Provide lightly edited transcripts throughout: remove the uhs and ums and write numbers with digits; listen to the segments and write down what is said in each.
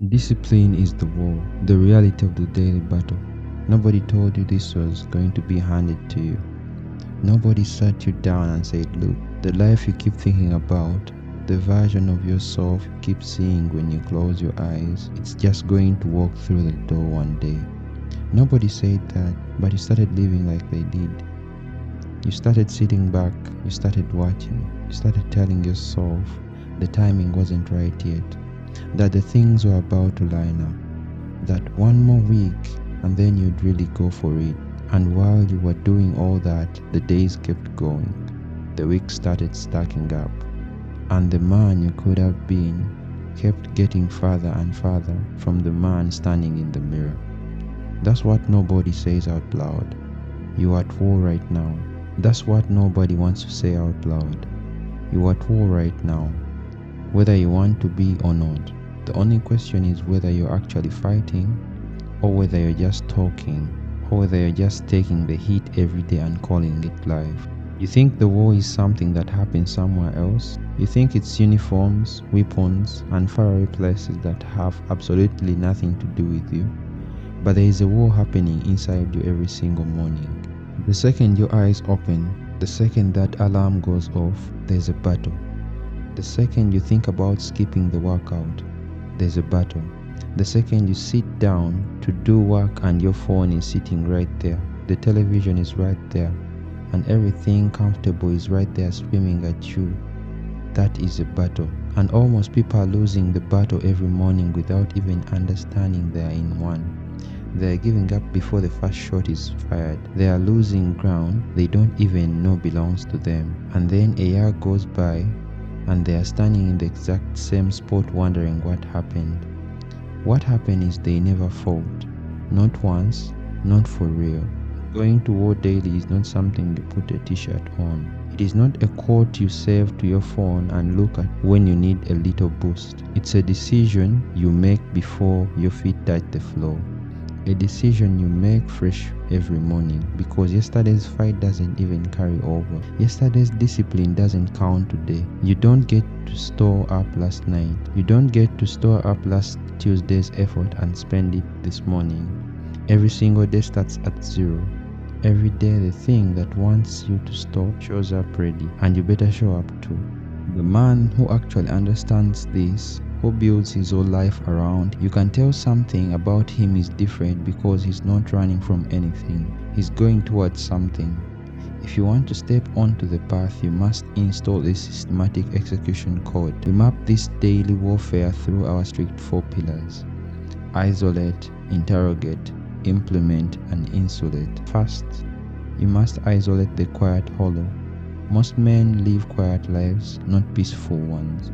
Discipline is the war, the reality of the daily battle. Nobody told you this was going to be handed to you. Nobody sat you down and said, look, the life you keep thinking about, the version of yourself you keep seeing when you close your eyes, it's just going to walk through the door one day. Nobody said that, but you started living like they did. You started sitting back, you started watching, you started telling yourself the timing wasn't right yet, that the things were about to line up, that one more week and then you'd really go for it. And while you were doing all that, the days kept going, the weeks started stacking up, and the man you could have been kept getting further and further from the man standing in the mirror. That's what nobody says out loud. You're at war right now. That's what nobody wants to say out loud. You're at war right now, whether you want to be or not. The only question is whether you're actually fighting, or whether you're just talking, or whether you're just taking the heat every day and calling it life. You think the war is something that happens somewhere else? You think it's uniforms, weapons, and faraway places that have absolutely nothing to do with you? But there is a war happening inside you every single morning. The second your eyes open, the second that alarm goes off, there's a battle. The second you think about skipping the workout, there's a battle. The second you sit down to do work and your phone is sitting right there, the television is right there, and everything comfortable is right there screaming at you, that is a battle. And almost people are losing the battle every morning without even understanding they are in one. They are giving up before the first shot is fired. They are losing ground they don't even know belongs to them. And then a year goes by and they are standing in the exact same spot wondering what happened. What happened is they never fought. Not once, not for real. Going to war daily is not something you put a t-shirt on. It is not a quote you save to your phone and look at when you need a little boost. It's a decision you make before your feet touch the floor. A decision you make fresh every morning, because yesterday's fight doesn't even carry over. Yesterday's discipline doesn't count today. You don't get to store up last night. You don't get to store up last Tuesday's effort and spend it this morning. Every single day starts at zero. Every day the thing that wants you to stop shows up ready, and you better show up too. The man who actually understands this, who builds his whole life around, you can tell something about him is different because he's not running from anything. He's going towards something. If you want to step onto the path, you must install a systematic execution code. We map this daily warfare through our strict 4 pillars: isolate, interrogate, implement, and insulate. First, you must isolate the quiet hollow. Most men live quiet lives, not peaceful ones.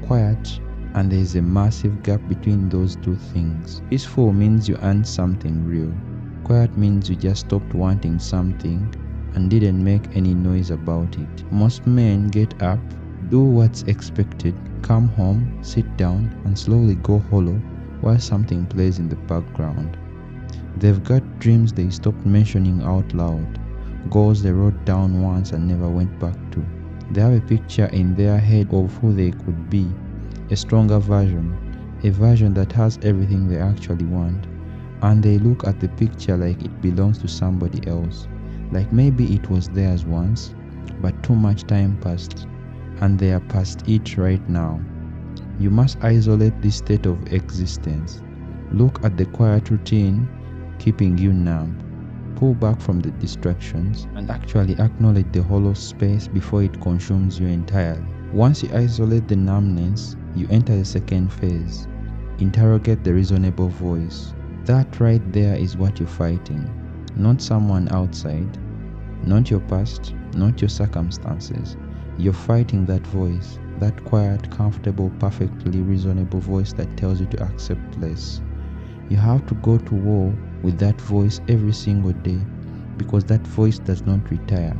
Quiet, and there is a massive gap between those two things. Peaceful means you earned something real. Quiet means you just stopped wanting something and didn't make any noise about it. Most men get up, do what's expected, come home, sit down, and slowly go hollow while something plays in the background. They've got dreams they stopped mentioning out loud, goals they wrote down once and never went back to. They have a picture in their head of who they could be, a stronger version, a version that has everything they actually want, and they look at the picture like it belongs to somebody else, like maybe it was theirs once, but too much time passed, and they are past it right now. You must isolate this state of existence. Look at the quiet routine keeping you numb. Pull back from the distractions and actually acknowledge the hollow space before it consumes you entirely. Once you isolate the numbness, you enter the second phase. Interrogate the reasonable voice. That right there is what you're fighting. Not someone outside, not your past, not your circumstances. You're fighting that voice, that quiet, comfortable, perfectly reasonable voice that tells you to accept less. You have to go to war with that voice every single day, because that voice does not retire.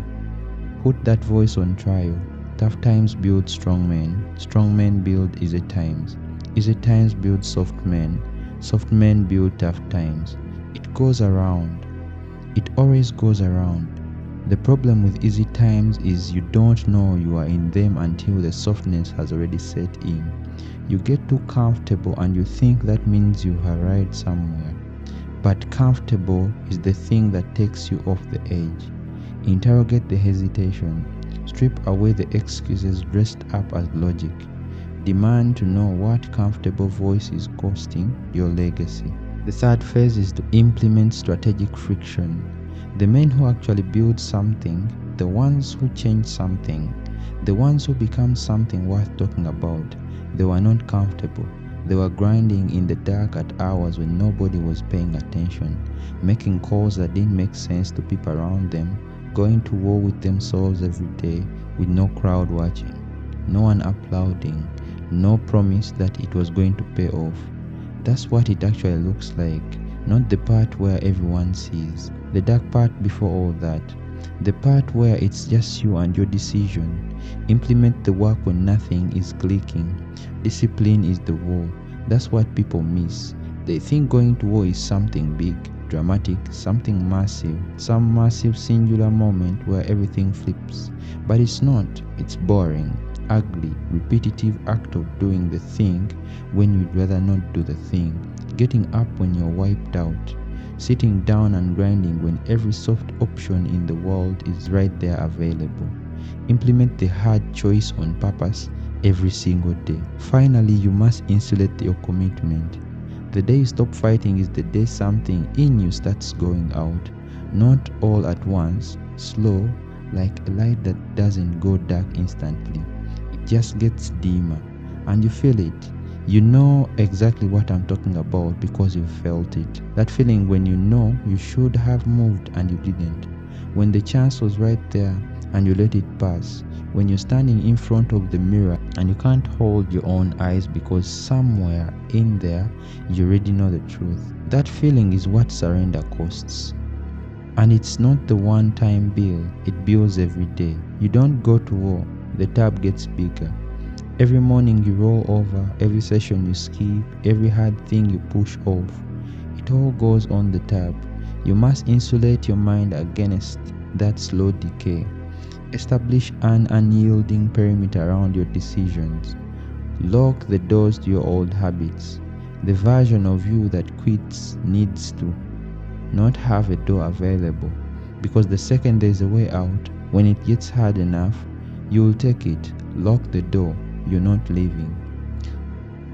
Put that voice on trial. Tough times build strong men. Strong men build easy times. Easy times build soft men. Soft men build tough times. It goes around. It always goes around. The problem with easy times is you don't know you are in them until the softness has already set in. You get too comfortable and you think that means you've arrived somewhere. But comfortable is the thing that takes you off the edge. Interrogate the hesitation. Strip away the excuses dressed up as logic. Demand to know what comfortable voice is costing your legacy. The third phase is to implement strategic friction. The men who actually build something, the ones who change something, the ones who become something worth talking about, they were not comfortable. They were grinding in the dark at hours when nobody was paying attention, making calls that didn't make sense to people around them, going to war with themselves every day with no crowd watching, no one applauding, no promise that it was going to pay off. That's what it actually looks like, not the part where everyone sees, the dark part before all that, the part where it's just you and your decision. Implement the work when nothing is clicking. Discipline is the war. That's what people miss. They think going to war is something big, dramatic, something massive, some massive singular moment where everything flips. But it's not. It's boring, ugly, repetitive act of doing the thing when you'd rather not do the thing. Getting up when you're wiped out. Sitting down and grinding when every soft option in the world is right there available. Implement the hard choice on purpose every single day. Finally, you must insulate your commitment. The day you stop fighting is the day something in you starts going out. Not all at once, slow, like a light that doesn't go dark instantly. It just gets dimmer, and you feel it. You know exactly what I'm talking about because you felt it. That feeling when you know you should have moved and you didn't. When the chance was right there and you let it pass. When you're standing in front of the mirror and you can't hold your own eyes because somewhere in there you already know the truth. That feeling is what surrender costs. And it's not the one-time bill, it builds every day. You don't go to war, the tab gets bigger. Every morning you roll over, every session you skip, every hard thing you push off. It all goes on the tab. You must insulate your mind against that slow decay. Establish an unyielding perimeter around your decisions. Lock the doors to your old habits. The version of you that quits needs to not have a door available, because the second there's a way out, when it gets hard enough, you'll take it. Lock the door. You're not leaving.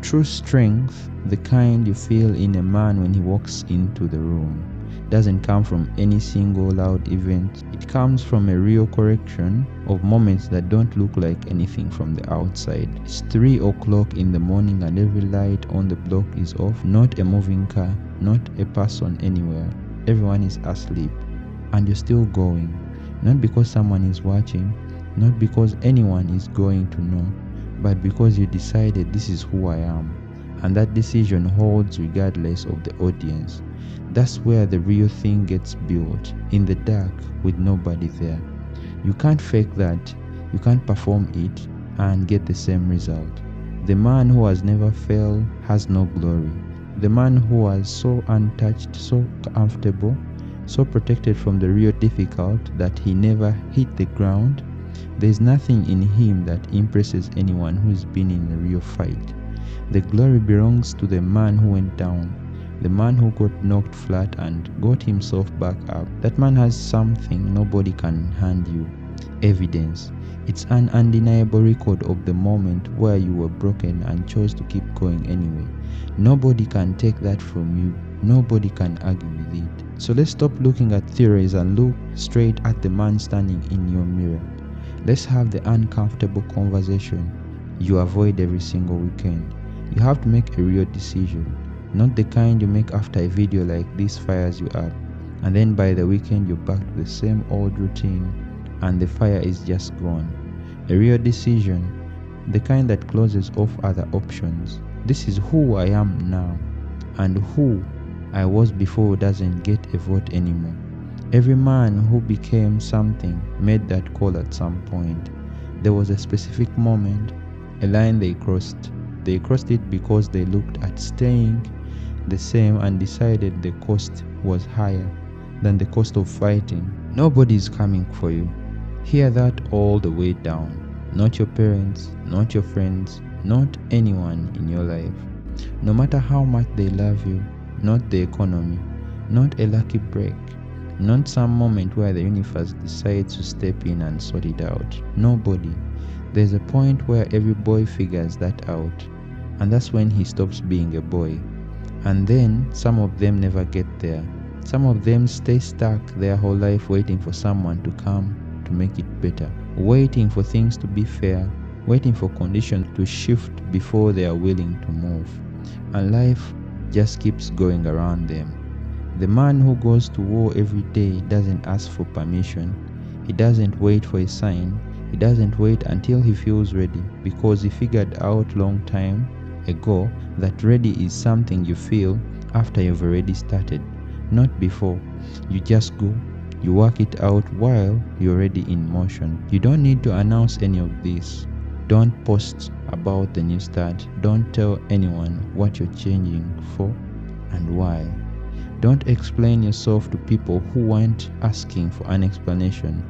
True strength, the kind you feel in a man when he walks into the room, doesn't come from any single loud event. It comes from a real correction of moments that don't look like anything from the outside. It's 3 o'clock in the morning and every light on the block is off. Not a moving car, not a person anywhere. Everyone is asleep and you're still going. Not because someone is watching, not because anyone is going to know, but because you decided this is who I am, and that decision holds regardless of the audience. That's where the real thing gets built, in the dark with nobody there. You can't fake that, you can't perform it and get the same result. The man who has never failed has no glory. The man who was so untouched, so comfortable, so protected from the real difficult that he never hit the ground, there's nothing in him that impresses anyone who's been in a real fight. The glory belongs to the man who went down, the man who got knocked flat and got himself back up. That man has something nobody can hand you. Evidence. It's an undeniable record of the moment where you were broken and chose to keep going anyway. Nobody can take that from you. Nobody can argue with it. So let's stop looking at theories and look straight at the man standing in your mirror. Let's have the uncomfortable conversation you avoid every single weekend. You have to make a real decision, not the kind you make after a video like this fires you up, and then by the weekend you're back to the same old routine and the fire is just gone. A real decision, the kind that closes off other options. This is who I am now, and who I was before doesn't get a vote anymore. Every man who became something made that call at some point. There was a specific moment, a line they crossed. They crossed it because they looked at staying the same and decided the cost was higher than the cost of fighting. Nobody's coming for you. Hear that all the way down. Not your parents, not your friends, not anyone in your life. No matter how much they love you, not the economy, not a lucky break, not some moment where the universe decides to step in and sort it out. Nobody. There's a point where every boy figures that out, and that's when he stops being a boy. And then some of them never get there. Some of them stay stuck their whole life waiting for someone to come to make it better, waiting for things to be fair, waiting for conditions to shift before they are willing to move. And life just keeps going around them. The man who goes to war every day doesn't ask for permission. He doesn't wait for a sign. He doesn't wait until he feels ready, because he figured out long time ago that ready is something you feel after you've already started, not before. You just go. You work it out while you're already in motion. You don't need to announce any of this. Don't post about the new start. Don't tell anyone what you're changing for and why. Don't explain yourself to people who weren't asking for an explanation.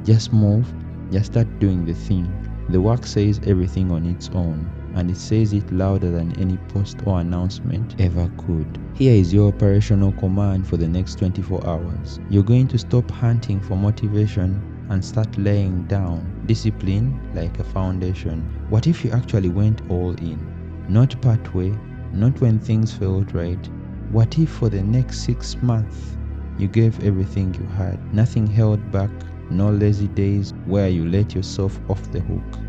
Just move. Just start doing the thing. The work says everything on its own, and it says it louder than any post or announcement ever could. Here is your operational command for the next 24 hours. You're going to stop hunting for motivation and start laying down discipline like a foundation. What if you actually went all in? Not partway, not when things felt right. What if for the next 6 months you gave everything you had, nothing held back? No lazy days where you let yourself off the hook.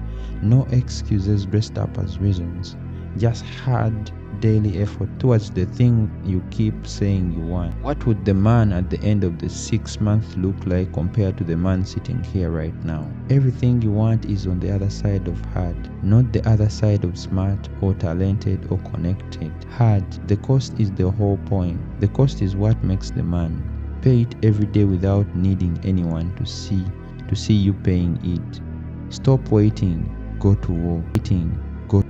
No excuses dressed up as reasons. Just hard daily effort towards the thing you keep saying you want. What would the man at the end of the 6 months look like compared to the man sitting here right now? Everything you want is on the other side of hard, not the other side of smart or talented or connected. Hard. The cost is the whole point. The cost is what makes the man. Pay it every day without needing anyone to see you paying it. Stop waiting. Go to war. Waiting. Go